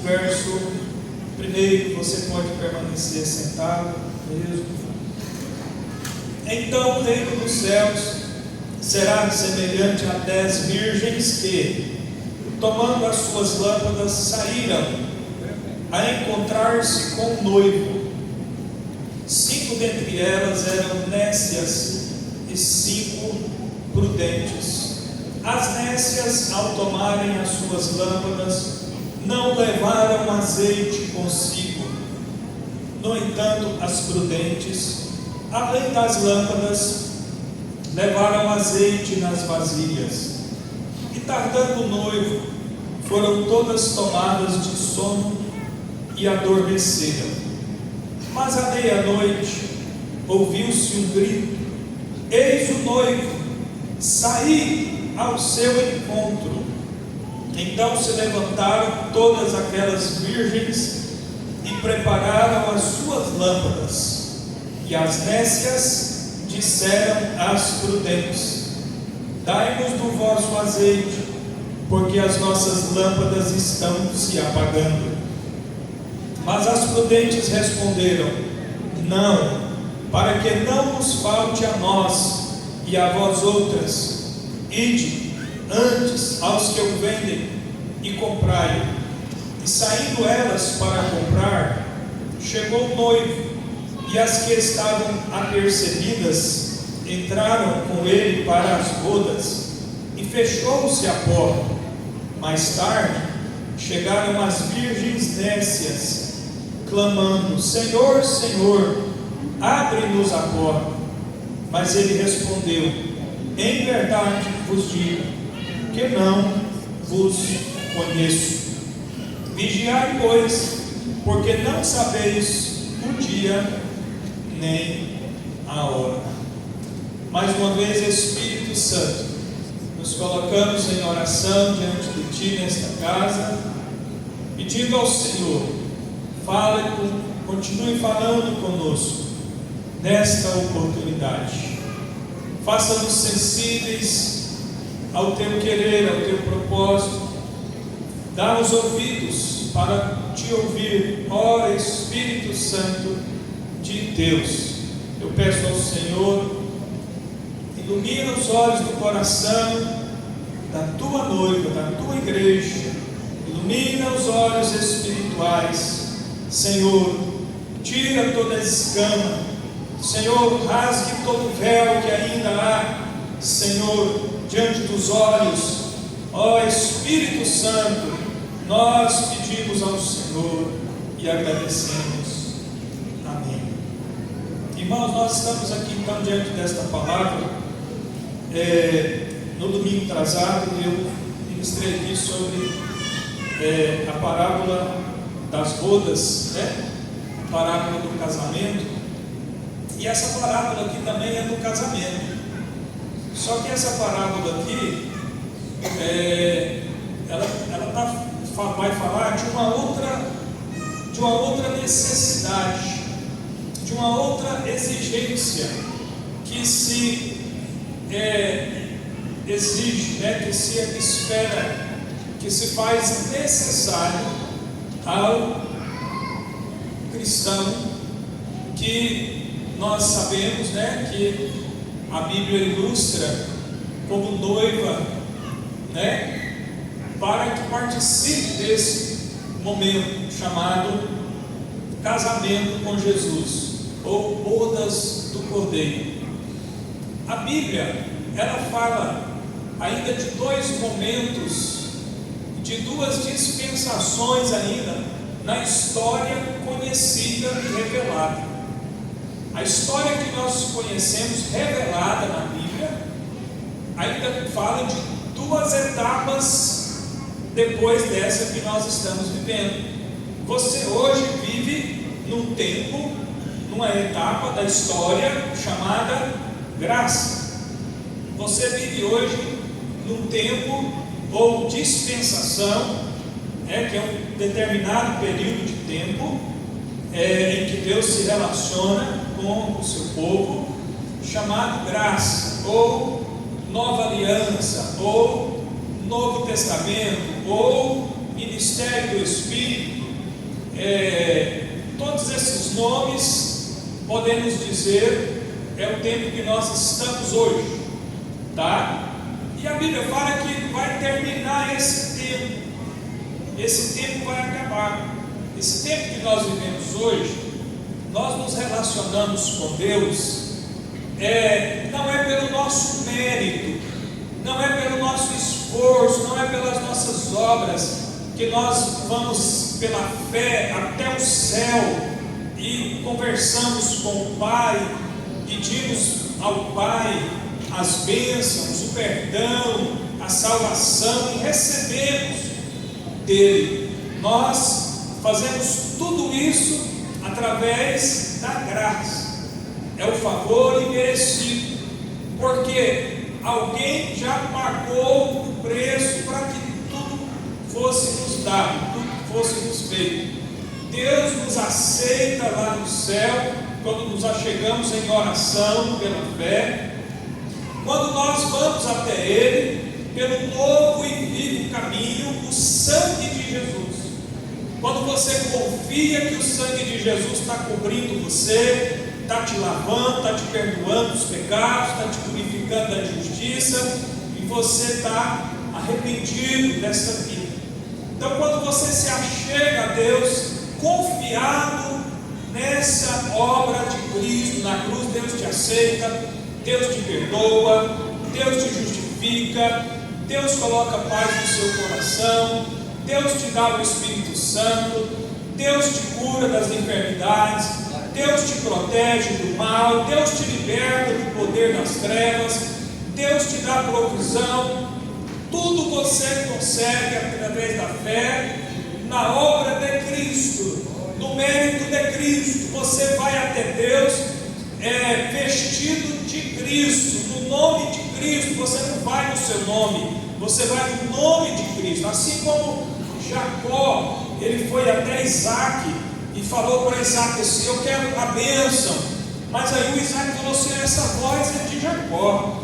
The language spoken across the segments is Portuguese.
verso 1, você pode permanecer sentado mesmo. Então o reino dos céus será semelhante a 10 virgens que, tomando as suas lâmpadas, saíram a encontrar-se com o noivo. 5 dentre elas eram nécias e 5 prudentes. As nécias, ao tomarem as suas lâmpadas, não levaram azeite consigo. No entanto, as prudentes, além das lâmpadas, levaram azeite nas vasilhas. E tardando o noivo, foram todas tomadas de sono e adormeceram. Mas à meia-noite ouviu-se um grito: eis o noivo, saí ao seu encontro. Então se levantaram todas aquelas virgens e prepararam as suas lâmpadas. E as nécias disseram às prudentes: dai-nos do vosso azeite, porque as nossas lâmpadas estão se apagando. Mas as prudentes responderam: não, para que não nos falte a nós e a vós outras, ide antes aos que o vendem e comprai. E saindo elas para comprar, chegou o noivo, e as que estavam apercebidas entraram com ele para as bodas, e fechou-se a porta. Mais tarde chegaram as virgens nécias, clamando: Senhor, Senhor, abre-nos a porta. Mas ele respondeu: em verdade vos digo que não vos conheço. Vigiai, pois, porque não sabeis o dia nem a hora. Mais uma vez, Espírito Santo, nos colocamos em oração diante de Ti nesta casa, pedindo ao Senhor: continue falando conosco nesta oportunidade. Faça-nos sensíveis ao Teu querer, ao Teu propósito. Dá-nos ouvidos para Te ouvir, ó Espírito Santo de Deus. Eu peço ao Senhor: ilumina os olhos do coração da Tua noiva, da Tua igreja. Ilumina os olhos espirituais. Senhor, tira toda a escama. Senhor, rasgue todo o véu que ainda há, Senhor, diante dos olhos. Ó Espírito Santo, nós pedimos ao Senhor e agradecemos. Amém. Irmãos, nós estamos aqui então diante desta palavra. No domingo atrasado eu ministrei aqui sobre a parábola das bodas, a parábola do casamento. E essa parábola aqui também é do casamento. Só que essa parábola aqui, ela vai falar de uma outra necessidade, de uma outra exigência que se exige, que se espera, que se faz necessário ao cristão, que nós sabemos, que a Bíblia ilustra como noiva, para que participe desse momento chamado casamento com Jesus, ou bodas do Cordeiro. A Bíblia, ela fala ainda de dois momentos, de duas dispensações ainda na história conhecida e revelada. A história que nós conhecemos revelada na Bíblia ainda fala de duas etapas depois dessa que nós estamos vivendo. Você hoje vive num tempo, numa etapa da história chamada graça. Você vive hoje num tempo ou dispensação, que é um determinado período de tempo em que Deus se relaciona com o seu povo, chamado graça, ou nova aliança, ou Novo Testamento, ou ministério do Espírito, todos esses nomes, podemos dizer, é o tempo que nós estamos hoje, tá? E a Bíblia fala que vai terminar esse tempo vai acabar. Esse tempo que nós vivemos hoje, nós nos relacionamos com Deus, não é pelo nosso mérito, não é pelo nosso esforço, não é pelas nossas obras, que nós vamos pela fé até o céu e conversamos com o Pai, pedimos ao Pai as bênçãos, o perdão, a salvação e recebemos dele. Nós fazemos tudo isso através da graça, é o favor imerecido, porque alguém já pagou o preço para que tudo fosse nos dado, tudo fosse nos feito. Deus nos aceita lá no céu, quando nos achegamos em oração pela fé, quando nós vamos até Ele, pelo novo e vivo caminho, o sangue de Jesus. Quando você confia que o sangue de Jesus está cobrindo você, está te lavando, está te perdoando os pecados, está te purificando da injustiça, e você está arrependido dessa vida. Então, quando você se achega a Deus, confiado nessa obra de Cristo na cruz, Deus te aceita, Deus te perdoa, Deus te justifica, Deus coloca paz no seu coração, Deus te dá o Espírito Santo, Deus te cura das enfermidades, Deus te protege do mal, Deus te liberta do poder das trevas, Deus te dá provisão. Tudo você consegue através da fé na obra de Cristo, no mérito de Cristo. Você vai até Deus vestido de Cristo, no nome de Cristo. Você não vai no seu nome, você vai no nome de Cristo. Assim como Jacó, ele foi até Isaac e falou para Isaac assim: eu quero a bênção. Mas aí o Isaac falou assim: essa voz é de Jacó,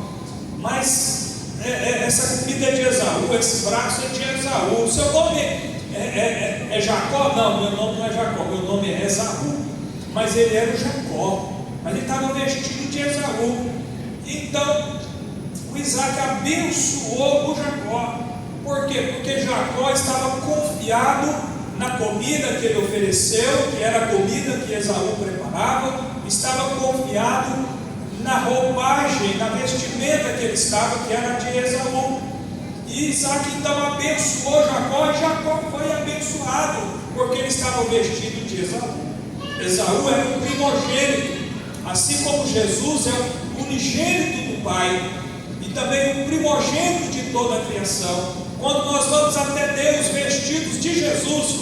mas essa comida é de Esaú, esse braço é de Esaú. O seu nome é Jacó? Não, meu nome não é Jacó, meu nome é Esaú. Mas ele era o Jacó, mas ele estava vestido de Esaú. Então o Isaac abençoou o Jacó. Por quê? Porque Jacó estava confiado na comida que ele ofereceu, que era a comida que Esaú preparava, estava confiado na roupagem, na vestimenta que ele estava, que era de Esaú. E Isaac então abençoou Jacó, e Jacó foi abençoado, porque ele estava vestido de Esaú. Esaú era o primogênito, assim como Jesus é o unigênito do Pai, e também o primogênito de toda a criação. Quando nós vamos até Deus vestidos de Jesus,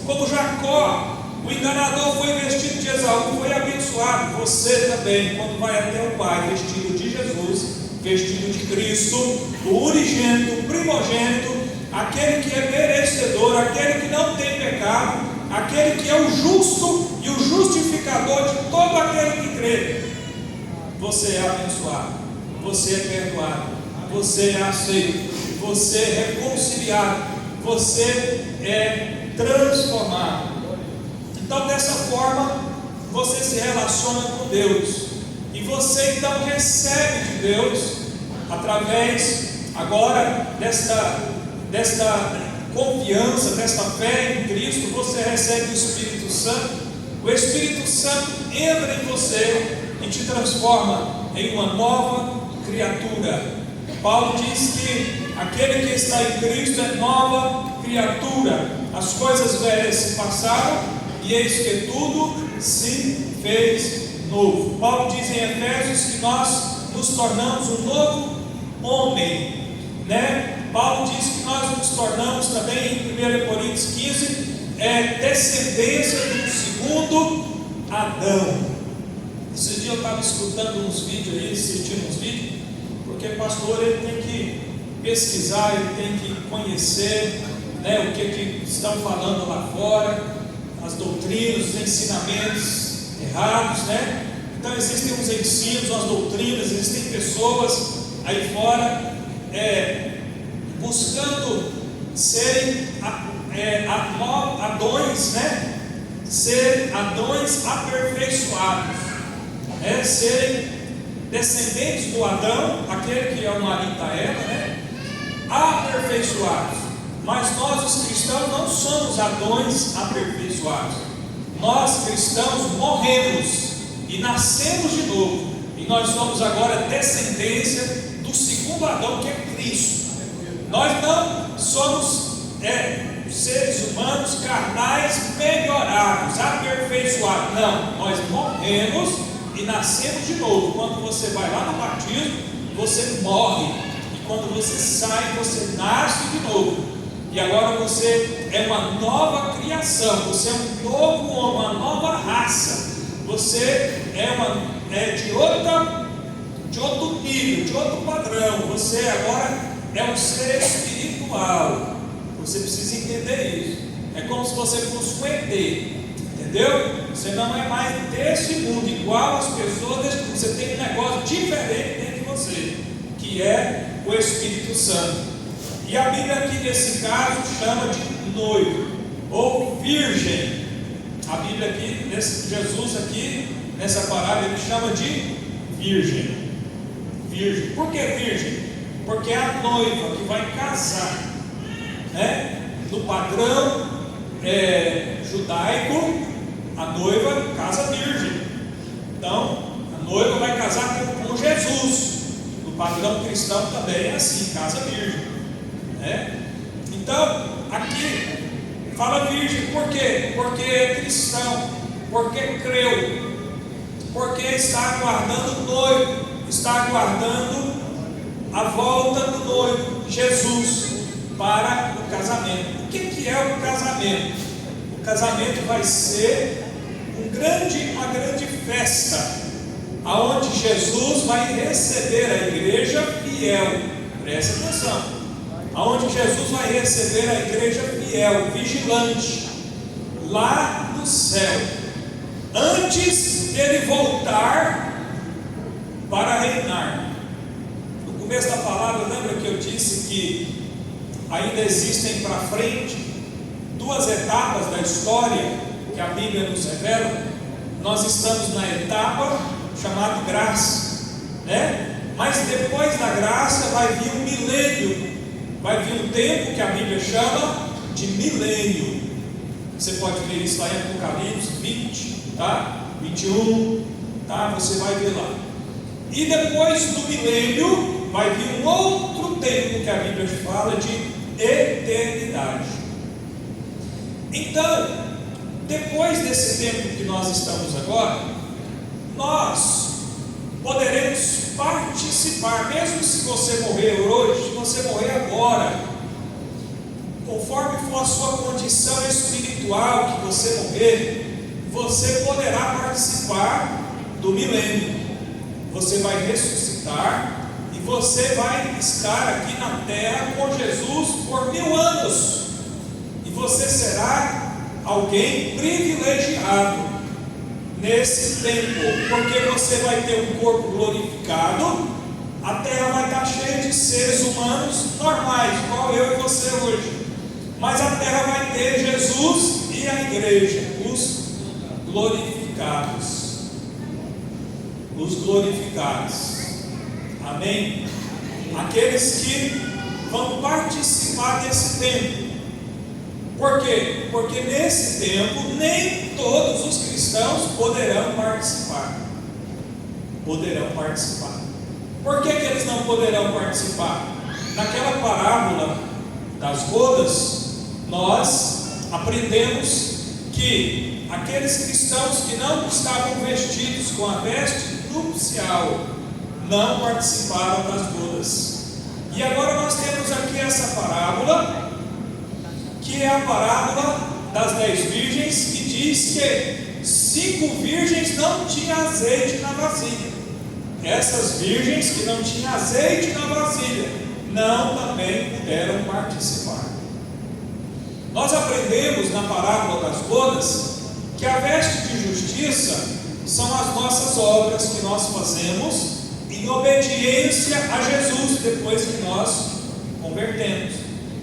como Jacó, o enganador foi vestido de Esaú, foi abençoado. Você também, quando vai até o Pai vestido de Jesus, vestido de Cristo, o unigênito, o primogênito, aquele que é merecedor, aquele que não tem pecado, aquele que é o justo e o justificador de todo aquele que crê. Você é abençoado, você é perdoado, você é aceito, você é reconciliado, você é transformado. Então, dessa forma, você se relaciona com Deus, e você então recebe de Deus, através agora desta confiança, desta fé em Cristo, você recebe o Espírito Santo. O Espírito Santo entra em você e te transforma em uma nova criatura. Paulo diz que aquele que está em Cristo é nova criatura. As coisas velhas se passaram e eis que tudo se fez novo. Paulo diz em Efésios que nós nos tornamos um novo homem, né? Paulo diz que nós nos tornamos também, em 1 Coríntios 15, descendência do segundo Adão. Esses dias eu estava escutando uns vídeos aí, assistindo uns vídeos, porque o pastor ele tem que pesquisar, ele tem que conhecer, né, o que estão falando lá fora, as doutrinas, os ensinamentos errados, né? Então existem uns ensinos, umas doutrinas, existem pessoas aí fora buscando serem Adões, né? serem Adões aperfeiçoados, serem descendentes do Adão, aquele que é o marido da Eva, aperfeiçoados. Mas nós, os cristãos, não somos Adões aperfeiçoados. Nós, cristãos, morremos e nascemos de novo, e nós somos agora descendência do segundo Adão, que é Cristo. Nós não somos seres humanos carnais melhorados, aperfeiçoados. Não, nós morremos e nascemos de novo. Quando você vai lá no batismo, você morre, e quando você sai, você nasce de novo. E agora você é uma nova criação, você é um novo homem, uma nova raça. Você é de outro nível, de outro padrão. Você agora é um ser espiritual. Você precisa entender isso. É como se você fosse um ET, entendeu? Você não é mais desse mundo, igual às pessoas. Você tem um negócio diferente dentro de você, que é o Espírito Santo. E a Bíblia aqui nesse caso chama de noivo ou virgem. A Bíblia aqui, Jesus aqui nessa parábola, ele chama de virgem. Virgem. Por que virgem? Porque é a noiva que vai casar, no padrão judaico, a noiva casa virgem. Então a noiva vai casar com Jesus. No padrão cristão também é assim, casa virgem. Então, aqui fala virgem, por quê? Porque é cristão, porque creu, porque está aguardando o noivo, está aguardando a volta do noivo, Jesus, para o casamento. O que é o casamento? O casamento vai ser uma grande festa, aonde Jesus vai receber a igreja fiel. Presta atenção. Aonde Jesus vai receber a igreja fiel, vigilante, lá no céu, antes dele voltar para reinar. No começo da palavra, lembra que eu disse que ainda existem para frente duas etapas da história que a Bíblia nos revela? Nós estamos na etapa chamada graça, mas depois da graça vai vir um milênio. Vai vir um tempo que a Bíblia chama de milênio. Você pode ver isso lá em Apocalipse 20, 21, você vai ver lá. E depois do milênio vai vir um outro tempo que a Bíblia fala de eternidade. Então, depois desse tempo que nós estamos agora, nós poderemos participar, mesmo se você morrer hoje, se você morrer agora, conforme for a sua condição espiritual que você morrer, você poderá participar do milênio. Você vai ressuscitar e você vai estar aqui na terra com Jesus por 1000 anos, e você será alguém privilegiado nesse tempo, porque você vai ter um corpo glorificado. A terra vai estar cheia de seres humanos normais, igual eu e você hoje, mas a terra vai ter Jesus e a igreja, os glorificados. Os glorificados, amém? Aqueles que vão participar desse tempo. Por quê? Porque nesse tempo nem todos os cristãos poderão participar. Poderão participar. Por que eles não poderão participar? Naquela parábola das bodas, nós aprendemos que aqueles cristãos que não estavam vestidos com a veste nupcial não participaram das bodas. E agora nós temos aqui essa parábola, que é a parábola das 10 virgens, que diz que 5 virgens não tinham azeite na vasilha. Essas virgens que não tinham azeite na vasilha não também puderam participar. Nós aprendemos na parábola das bodas que a veste de justiça são as nossas obras que nós fazemos em obediência a Jesus depois que nós convertemos.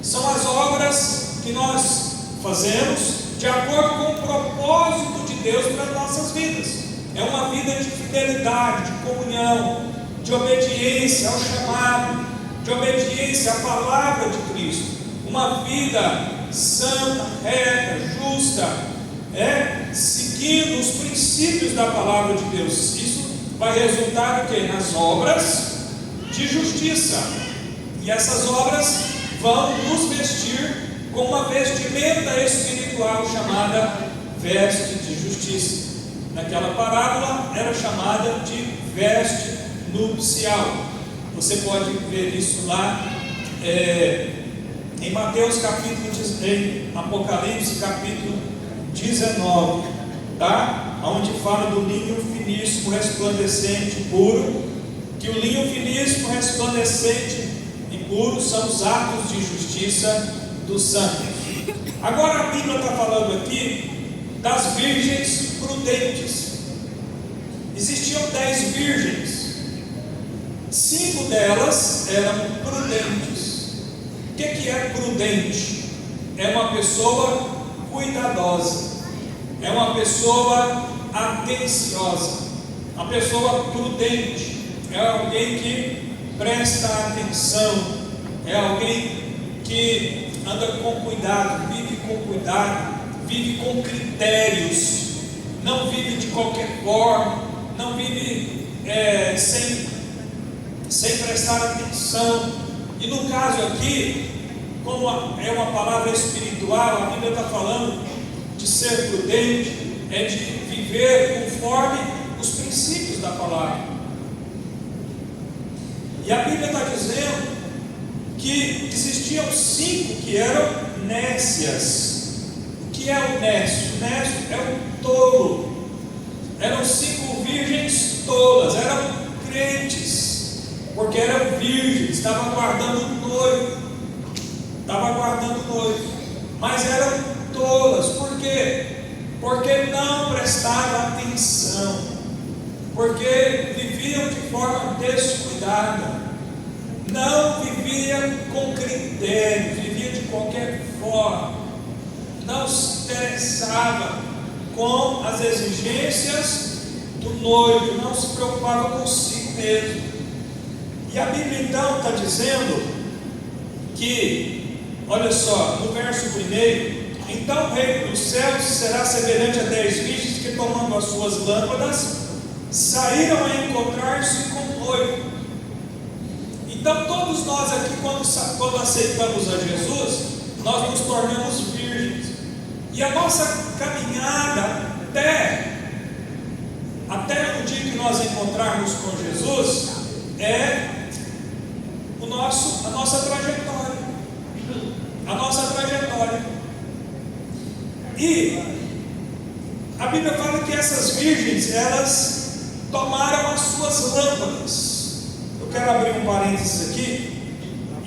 São as obras que nós fazemos de acordo com o propósito Deus para as nossas vidas. É uma vida de fidelidade, de comunhão, de obediência ao chamado, de obediência à palavra de Cristo. Uma vida santa, reta, justa, seguindo os princípios da palavra de Deus. Isso vai resultar o quê? Nas obras de justiça. E essas obras vão nos vestir com uma vestimenta espiritual chamada veste de justiça. Naquela parábola era chamada de veste nupcial. Você pode ver isso lá em Mateus capítulo, em Apocalipse capítulo 19, tá? Onde fala do linho finíssimo, resplandecente e puro, que o linho finíssimo, resplandecente e puro são os atos de justiça dos santos. Agora a Bíblia está falando aqui das virgens prudentes. Existiam 10 virgens, 5 delas eram prudentes. O que é prudente? É uma pessoa cuidadosa, é uma pessoa atenciosa. A pessoa prudente é alguém que presta atenção, é alguém que anda com cuidado, vive com critérios, não vive de qualquer forma, não vive sem prestar atenção. E no caso aqui, como é uma palavra espiritual, a Bíblia está falando de ser prudente, é de viver conforme os princípios da palavra. E a Bíblia está dizendo que existiam 5 que eram nécias. O que é o nécio? O nécio é o tolo. Eram 5 virgens tolas, eram crentes, porque eram virgens, estavam aguardando o noivo, mas eram tolas. Por quê? Porque não prestavam atenção, porque viviam de forma descuidada, não viviam com critérios, viviam de qualquer forma, não se interessava com as exigências do noivo, não se preocupava consigo mesmo. E a Bíblia então está dizendo que, olha só, no verso 1, então o reino dos céus será semelhante a 10 virgens que, tomando as suas lâmpadas, saíram a encontrar-se com o noivo. Então todos nós aqui, quando aceitamos a Jesus, nós nos tornamos virgens. E a nossa caminhada até no dia que nós encontrarmos com Jesus é a nossa trajetória. E a Bíblia fala que essas virgens, elas tomaram as suas lâmpadas. Eu quero abrir um parênteses aqui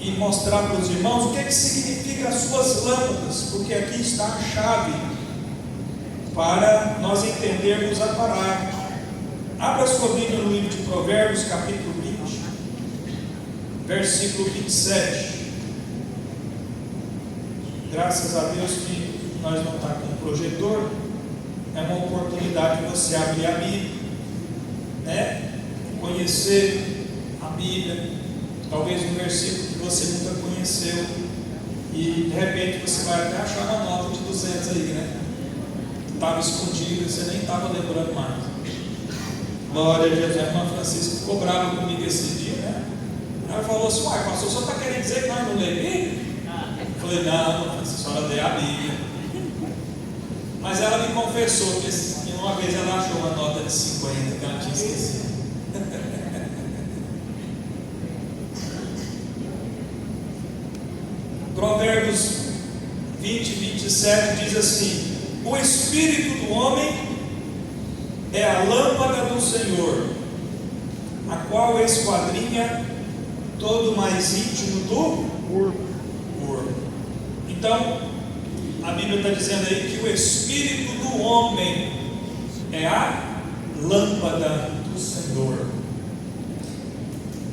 e mostrar para os irmãos o que significa as suas lâmpadas, porque aqui está a chave para nós entendermos a parábola. Abra sua Bíblia no livro de Provérbios, capítulo 20, versículo 27. Graças a Deus que nós não estamos com um projetor. É uma oportunidade de você abrir a Bíblia, conhecer a Bíblia, talvez um versículo que você nunca conheceu, e de repente você vai até achar uma nota de 200 aí, estava escondida, você nem estava lembrando mais. Glória a Deus. A irmã Francisca ficou brava comigo esse dia, Ela falou assim: uai, pastor, o senhor está querendo dizer que nós não lemos Bíblia? Eu falei: não, a senhora lê a Bíblia. Mas ela me confessou que uma vez ela achou uma nota de 50 que ela tinha esquecido. Provérbios 20, 27 diz assim: o espírito do homem é a lâmpada do Senhor, a qual esquadrinha todo o mais íntimo do corpo. Então, a Bíblia está dizendo aí que o espírito do homem é a lâmpada do Senhor.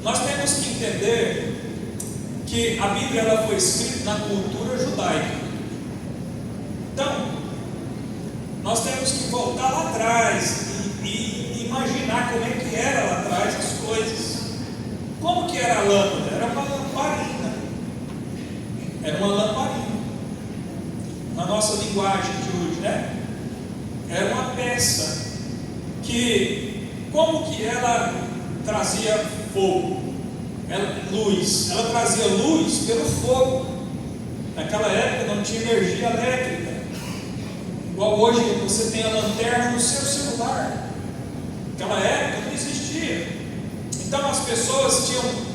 Nós temos que entender que a Bíblia ela foi escrita na cultura judaica. Então, Nós temos que voltar lá atrás e imaginar como é que era lá atrás as coisas. Como que era a lâmpada? Era uma lamparina. Era uma lamparina. Na nossa linguagem de hoje, né? Era uma peça que, como que ela trazia fogo? Luz. Ela trazia luz pelo fogo. Naquela época não tinha energia elétrica. Igual hoje você tem a lanterna no seu celular. Naquela época não existia. Então as pessoas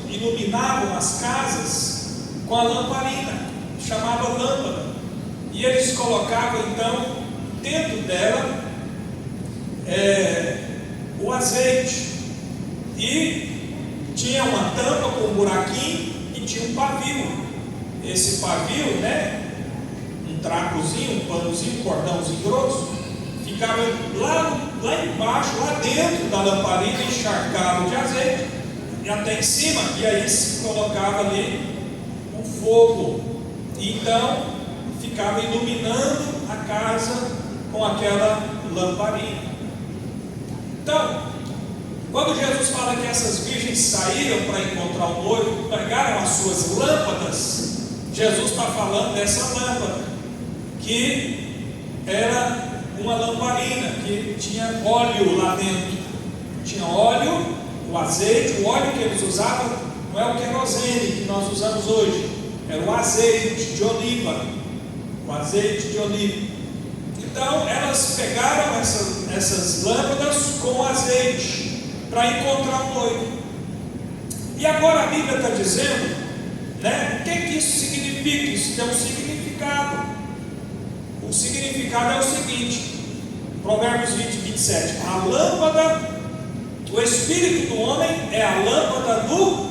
iluminavam as casas com a lamparina, chamava lâmpada. E eles colocavam então dentro dela o azeite. E tinha uma tampa com um buraquinho e tinha um pavio. Esse pavio, né? Um trapozinho, um panozinho, um cordãozinho grosso, ficava lá embaixo, lá dentro da lamparina, encharcado de azeite, e até em cima, e aí se colocava ali um fogo, e então ficava iluminando a casa com aquela lamparina. Então, quando Jesus fala que essas virgens saíram para encontrar o noivo, pegaram as suas lâmpadas, Jesus está falando dessa lâmpada, que era uma lamparina, que tinha óleo lá dentro. Tinha óleo, o azeite, o óleo que eles usavam não é o querosene que nós usamos hoje, era o azeite de oliva. O azeite de oliva. Então elas pegaram essas lâmpadas com azeite para encontrar o noivo. E agora a Bíblia está dizendo, né, o que isso significa? Isso tem um significado. O significado é o seguinte: Provérbios 20, 27. A lâmpada, o espírito do homem é a lâmpada do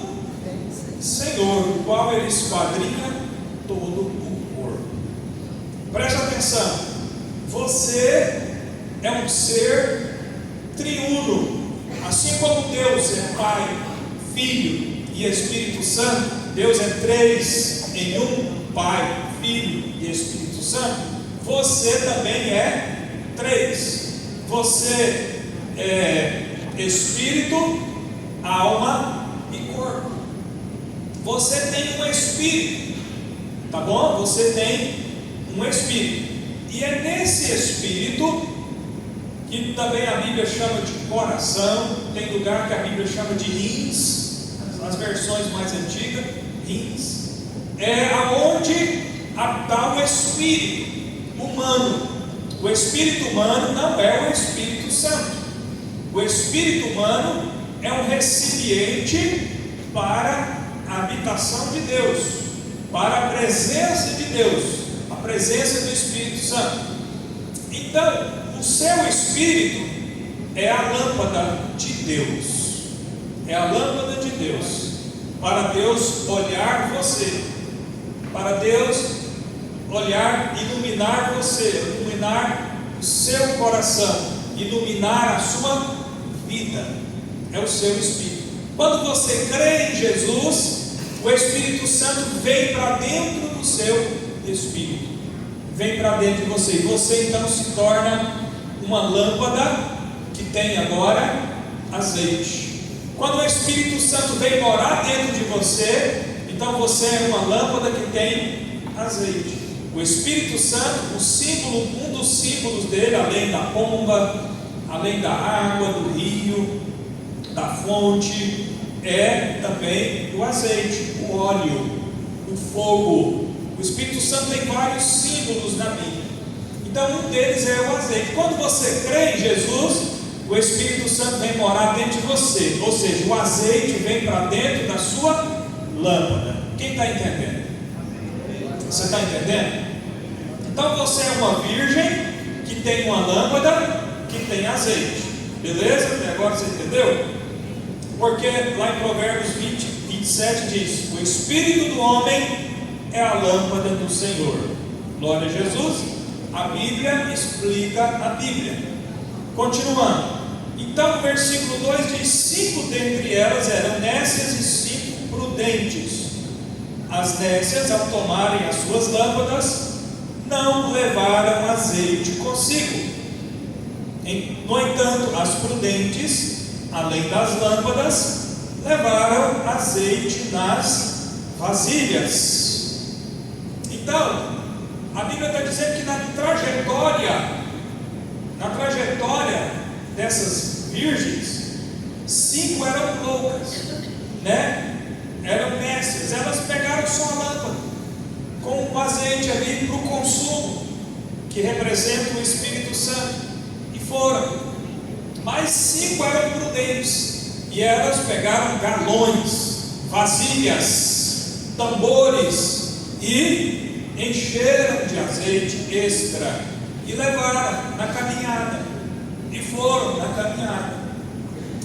Senhor, o qual ele esquadrinha todo o corpo. Preste atenção. Você é um ser triuno. Assim como Deus é Pai, Filho e Espírito Santo, Deus é três em um: Pai, Filho e Espírito Santo. Você também é três. Você é espírito, alma e corpo. Você tem um espírito, tá bom? Você tem um espírito. E é nesse espírito que também a Bíblia chama de coração. Tem lugar que a Bíblia chama de rins, as versões mais antigas, rins. É aonde está o espírito humano. O espírito humano não é o Espírito Santo. O espírito humano é um recipiente para a habitação de Deus, para a presença de Deus, a presença do Espírito Santo. Então, o seu espírito é a lâmpada de Deus. É a lâmpada de Deus. Para Deus olhar você, para Deus olhar, iluminar você, iluminar o seu coração, iluminar a sua vida. É o seu espírito. Quando você crê em Jesus, o Espírito Santo vem para dentro do seu espírito, vem para dentro de você, e você então se torna uma lâmpada que tem agora azeite. Quando o Espírito Santo vem morar dentro de você, então você é uma lâmpada que tem azeite. O Espírito Santo, um dos símbolos dele, além da pomba, além da água, do rio, da fonte, é também o azeite, o óleo, o fogo. O Espírito Santo tem vários símbolos na Bíblia. Então um deles é o azeite. Quando você crê em Jesus, o Espírito Santo vem morar dentro de você. Ou seja, o azeite vem para dentro da sua lâmpada. Quem está entendendo? Você está entendendo? Então você é uma virgem que tem uma lâmpada que tem azeite. Beleza? Até agora você entendeu? Porque lá em Provérbios 20, 27 diz: o Espírito do homem é a lâmpada do Senhor. Glória a Jesus. A Bíblia explica a Bíblia. Continuando. Então o versículo 2 diz: 5 dentre elas eram nécias e 5 prudentes. As nécias, ao tomarem as suas lâmpadas, não levaram azeite consigo. No entanto, as prudentes, além das lâmpadas, levaram azeite nas vasilhas. Então, a Bíblia está dizendo que na trajetória dessas virgens, 5 eram loucas, né? Eram mestres. Elas pegaram só a lâmpada com o azeite ali para o consumo, que representa o Espírito Santo, e foram. Mas 5 eram prudentes, e elas pegaram galões, vasilhas, tambores, e encheram de azeite extra, e levaram na caminhada, e foram na caminhada.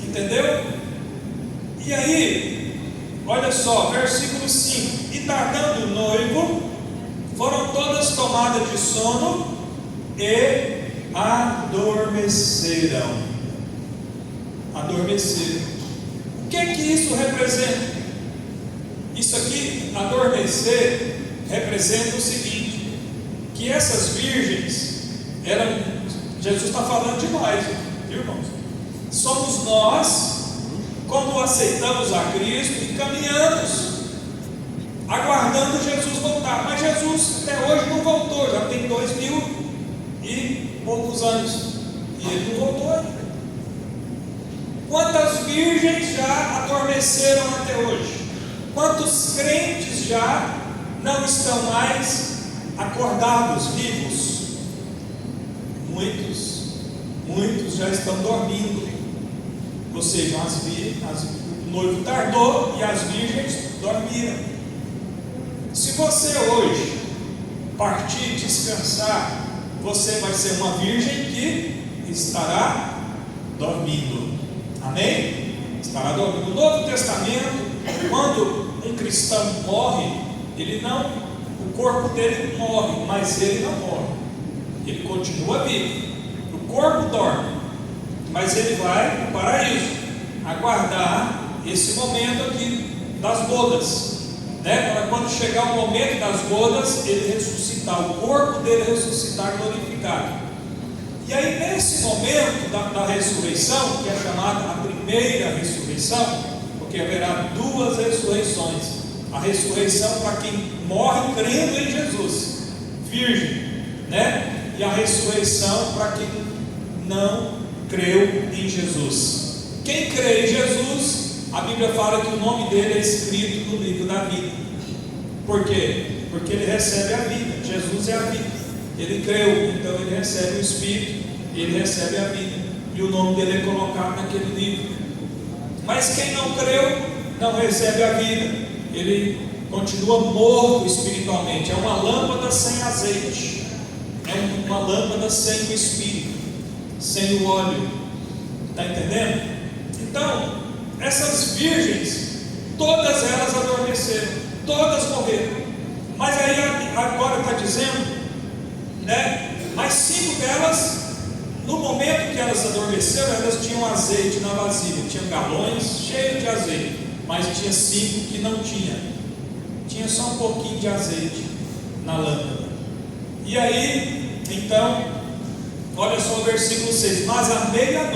Entendeu? E aí, olha só, versículo 5: e tardando o noivo, foram todas tomadas de sono e adormeceram. O que isso representa? Isso aqui, adormecer, representa o seguinte: que essas virgens eram, Jesus está falando de nós, viu, irmãos? Somos nós, quando aceitamos a Cristo e caminhamos, aguardando Jesus voltar. Mas Jesus até hoje não voltou, já tem 2000 e poucos anos, e ele não voltou ainda. Quantas virgens já adormeceram até hoje? Quantos crentes já não estão mais acordados, vivos? Muitos já estão dormindo. Ou seja, o noivo tardou e as virgens dormiram. Se você hoje partir descansar, você vai ser uma virgem que estará dormindo. Amém? Estará dormindo. No Novo Testamento, quando um cristão morre, o corpo dele morre, mas ele não morre. Ele continua vivo. O corpo dorme, mas ele vai para o paraíso, aguardar esse momento aqui das bodas, né? Para quando chegar o momento das bodas, ele ressuscitar, o corpo dele ressuscitar glorificado. E aí, nesse momento da ressurreição, que é chamada a primeira ressurreição, porque haverá 2 ressurreições: a ressurreição para quem morre crendo em Jesus, virgem, né? E a ressurreição para quem não creu em Jesus. Quem crê em Jesus, a Bíblia fala que o nome dele é escrito no livro da vida. Por quê? Porque ele recebe a vida. Jesus é a vida. Ele creu, então ele recebe o Espírito, ele recebe a vida, e o nome dele é colocado naquele livro. Mas quem não creu, não recebe a vida, ele continua morto espiritualmente. É uma lâmpada sem azeite, é uma lâmpada sem o Espírito, sem o óleo. Está entendendo? Então, essas virgens, todas elas adormeceram, todas morreram. Mas aí agora está dizendo, né? Mas 5 delas, no momento que elas adormeceram, elas tinham azeite na vasilha, tinham galões cheios de azeite, mas tinha 5 que não tinha só um pouquinho de azeite na lâmpada. E aí, então, olha só o versículo 6: mas à meia-noite